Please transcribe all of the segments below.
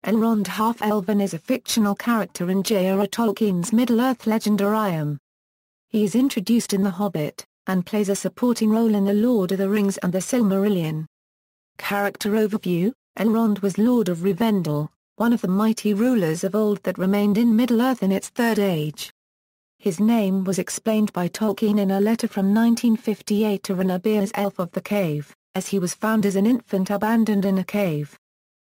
Elrond Half-elven is a fictional character in J.R.R. Tolkien's Middle-earth legendarium. He is introduced in The Hobbit, and plays a supporting role in The Lord of the Rings and The Silmarillion. Character overview: Elrond was Lord of Rivendell, one of the mighty rulers of old that remained in Middle-earth in its Third Age. His name was explained by Tolkien in a letter from 1958 to Ranabir as Elf of the Cave, as he was found as an infant abandoned in a cave.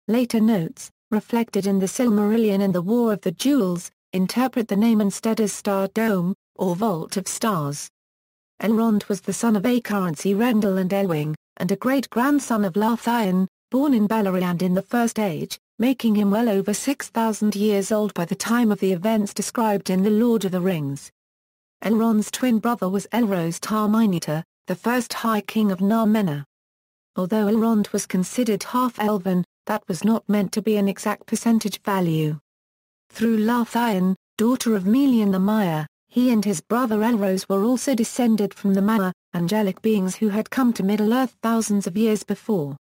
Later notes, reflected in The Silmarillion and The War of the Jewels, interpret the name instead as Star Dome, or Vault of Stars. Elrond was the son of Acaranci Rendell and Elwing, and a great-grandson of Larthian, born in Beleriand in the First Age, making him well over 6,000 years old by the time of the events described in The Lord of the Rings. Elrond's twin brother was Elros Tar-Mineta, the first High King of Nar-Menor. Although Elrond was considered half-elven, that was not meant to be an exact percentage value. Through Larthian, daughter of Melian the Mire, he and his brother Elros were also descended from the Maiar, angelic beings who had come to Middle-earth thousands of years before.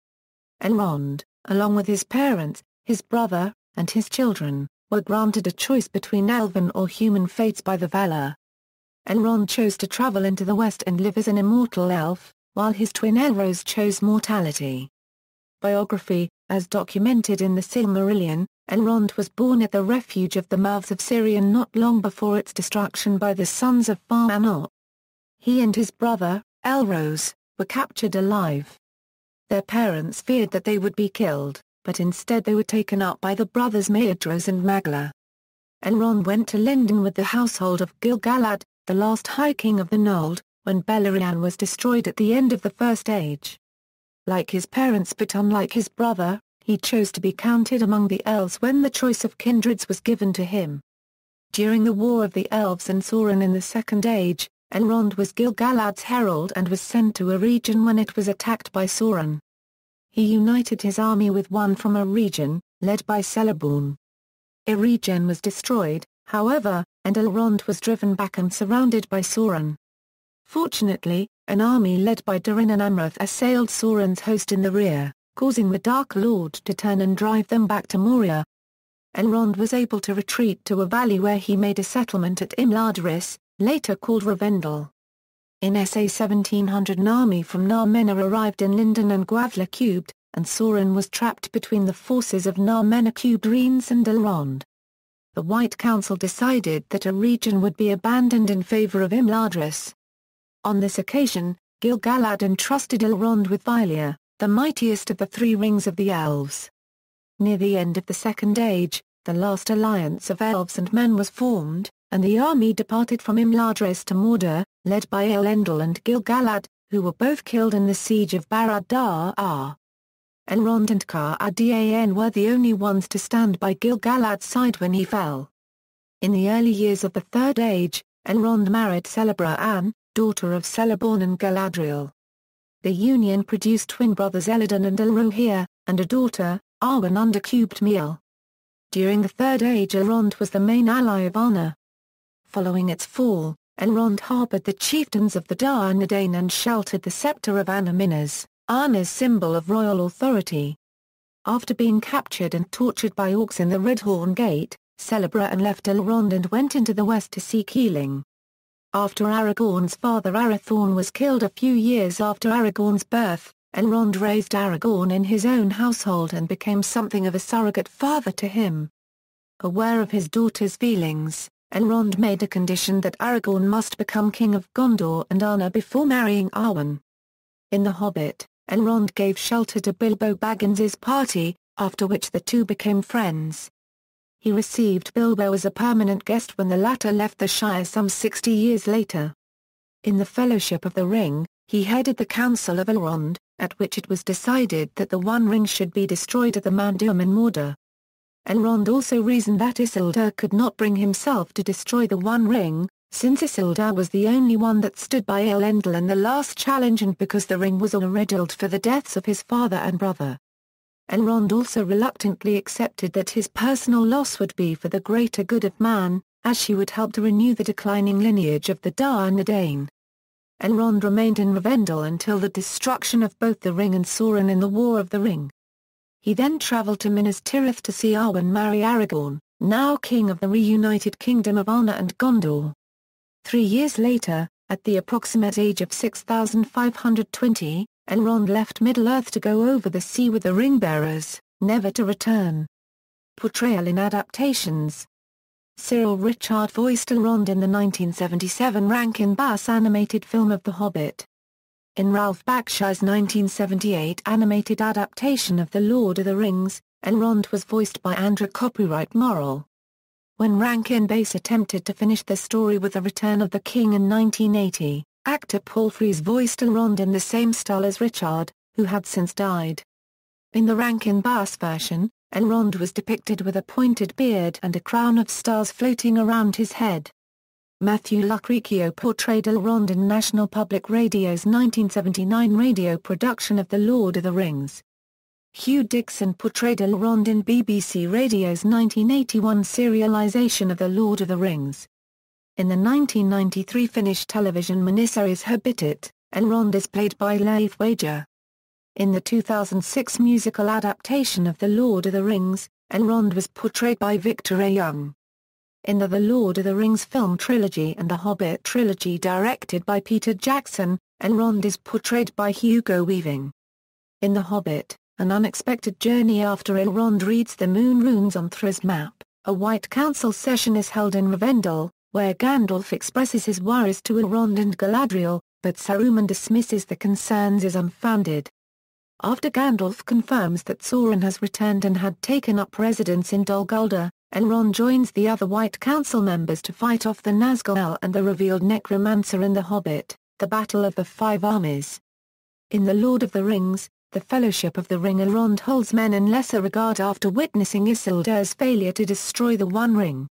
Elrond, along with his parents, his brother, and his children, were granted a choice between elven or human fates by the Valar. Elrond chose to travel into the west and live as an immortal elf, while his twin Elros chose mortality. Biography: as documented in The Silmarillion, Elrond was born at the refuge of the mouths of Sirion not long before its destruction by the sons of Far-Anor. He and his brother, Elros, were captured alive. Their parents feared that they would be killed, but instead they were taken up by the brothers Maedhros and Magla. Elrond went to Lindon with the household of Gil-galad, the last High King of the Nold, when Beleriand was destroyed at the end of the First Age. Like his parents but unlike his brother, he chose to be counted among the elves when the choice of kindreds was given to him. During the War of the Elves and Sauron in the Second Age, Elrond was Gil-galad's herald and was sent to a region when it was attacked by Sauron. He united his army with one from a region, led by Celeborn. Eregion was destroyed, however, and Elrond was driven back and surrounded by Sauron. Fortunately, an army led by Durin and Amroth assailed Sauron's host in the rear, causing the Dark Lord to turn and drive them back to Moria. Elrond was able to retreat to a valley where he made a settlement at Imladris, later called Rivendell. In SA 1700 an army from Nar-Menor arrived in Lindon and Gwathla-cubed, and Sauron was trapped between the forces of Nar-Menor-cubed Rhêns and Elrond. The White Council decided that a region would be abandoned in favour of Imladris. On this occasion, Gil-galad entrusted Elrond with Valia, the mightiest of the three rings of the elves. Near the end of the Second Age, the last alliance of elves and men was formed, and the army departed from Imladris to Mordor, led by Elendil and Gil-galad, who were both killed in the siege of Barad-dûr. Elrond and Círdan were the only ones to stand by Gil-galad's side when he fell. In the early years of the Third Age, Elrond married Celebrian, daughter of Celeborn and Galadriel. The union produced twin brothers Elladan and Elrohir, and a daughter, Arwen under Cubed Meal. During the Third Age Elrond was the main ally of Arnor. Following its fall, Elrond harbored the chieftains of the Dâr Nadain and sheltered the scepter of Anna Minas, Arnor's symbol of royal authority. After being captured and tortured by orcs in the Redhorn Gate, Celebrian left Elrond and went into the west to seek healing. After Aragorn's father Arathorn was killed a few years after Aragorn's birth, Elrond raised Aragorn in his own household and became something of a surrogate father to him. Aware of his daughter's feelings, Elrond made a condition that Aragorn must become king of Gondor and Arnor before marrying Arwen. In The Hobbit, Elrond gave shelter to Bilbo Baggins's party, after which the two became friends. He received Bilbo as a permanent guest when the latter left the Shire some 60 years later. In the Fellowship of the Ring, he headed the Council of Elrond, at which it was decided that the One Ring should be destroyed at the Mount Doom in Mordor. Elrond also reasoned that Isildur could not bring himself to destroy the One Ring, since Isildur was the only one that stood by Elendil in the last challenge and because the ring was riddled for the deaths of his father and brother. Elrond also reluctantly accepted that his personal loss would be for the greater good of man, as she would help to renew the declining lineage of the Dâr Nadain. Elrond remained in Rivendell until the destruction of both the ring and Sauron in the War of the Ring. He then travelled to Minas Tirith to see Arwen marry Aragorn, now king of the reunited Kingdom of Arnor and Gondor. 3 years later, at the approximate age of 6,520, Elrond left Middle-earth to go over the sea with the Ring-bearers, never to return. Portrayal in adaptations. Cyril Ritchard voiced Elrond in the 1977 Rankin Bass animated film of The Hobbit. In Ralph Bakshire's 1978 animated adaptation of The Lord of the Rings, Elrond was voiced by Andrew Copyright Morrell. When Rankin Bass attempted to finish the story with The Return of the King in 1980, actor Paul Frees voiced Elrond in the same style as Ritchard, who had since died. In the Rankin Bass version, Elrond was depicted with a pointed beard and a crown of stars floating around his head. Matthew Lucrezio portrayed Elrond in National Public Radio's 1979 radio production of The Lord of the Rings. Hugh Dixon portrayed Elrond in BBC Radio's 1981 serialisation of The Lord of the Rings. In the 1993 Finnish television miniseries Hobbit, Elrond is played by Leif Wager. In the 2006 musical adaptation of The Lord of the Rings, Elrond was portrayed by Victor A. Young. In the Lord of the Rings film trilogy and the Hobbit trilogy directed by Peter Jackson, Elrond is portrayed by Hugo Weaving. In The Hobbit, An Unexpected Journey after Elrond reads the moon runes on Thra's map, a White Council session is held in Rivendell, where Gandalf expresses his worries to Elrond and Galadriel, but Saruman dismisses the concerns as unfounded. After Gandalf confirms that Sauron has returned and had taken up residence in Dol Guldur, Elrond joins the other White Council members to fight off the Nazgul and the revealed Necromancer in The Hobbit, the Battle of the Five Armies. In The Lord of the Rings, the Fellowship of the Ring, Elrond holds men in lesser regard after witnessing Isildur's failure to destroy the One Ring.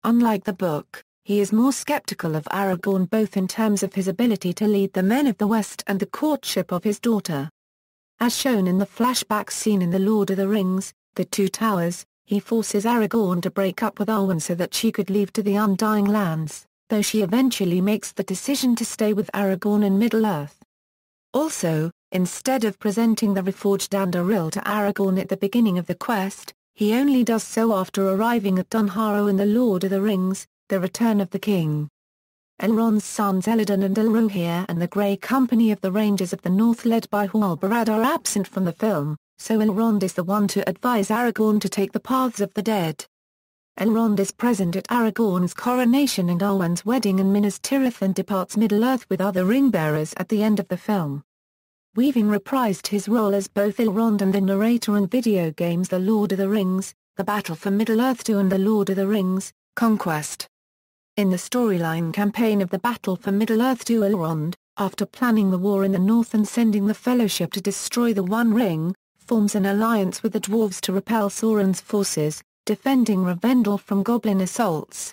Unlike the book, he is more skeptical of Aragorn both in terms of his ability to lead the men of the West and the courtship of his daughter. As shown in the flashback scene in The Lord of the Rings, The Two Towers, he forces Aragorn to break up with Arwen so that she could leave to the Undying Lands, though she eventually makes the decision to stay with Aragorn in Middle-earth. Also, instead of presenting the reforged Anduril to Aragorn at the beginning of the quest, he only does so after arriving at Dunharrow in The Lord of the Rings, The Return of the King. Elrond's sons Elladan and Elrohir and the Grey Company of the Rangers of the North led by Halbarad are absent from the film, so Elrond is the one to advise Aragorn to take the paths of the dead. Elrond is present at Aragorn's coronation and Arwen's wedding in Minas Tirith and departs Middle-earth with other ring-bearers at the end of the film. Weaving reprised his role as both Elrond and the narrator in video games The Lord of the Rings, The Battle for Middle-earth 2 and The Lord of the Rings, Conquest. In the storyline campaign of The Battle for Middle-earth 2, Elrond, after planning the war in the north and sending the Fellowship to destroy the One Ring, forms an alliance with the dwarves to repel Sauron's forces, defending Rivendell from goblin assaults.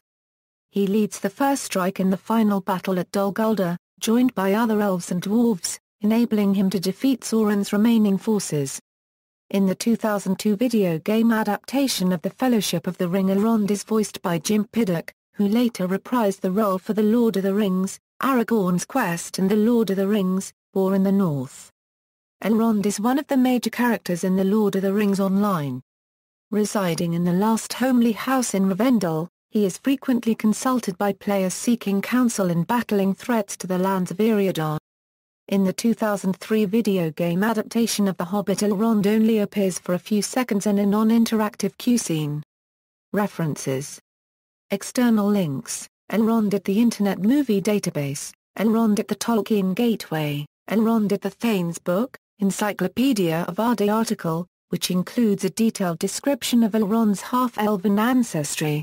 He leads the first strike in the final battle at Dol Guldur, joined by other elves and dwarves, enabling him to defeat Sauron's remaining forces. In the 2002 video game adaptation of The Fellowship of the Ring, Elrond is voiced by Jim Piddock, who later reprised the role for The Lord of the Rings, Aragorn's Quest and The Lord of the Rings, War in the North. Elrond is one of the major characters in The Lord of the Rings Online. Residing in the last homely house in Rivendell, he is frequently consulted by players seeking counsel in battling threats to the lands of Eriadan. In the 2003 video game adaptation of The Hobbit, Elrond only appears for a few seconds in a non-interactive cutscene. References. External links: Elrond at the Internet Movie Database, Elrond at the Tolkien Gateway, Elrond at the Thanes Book, Encyclopedia of Arde article, which includes a detailed description of Elrond's half-elven ancestry.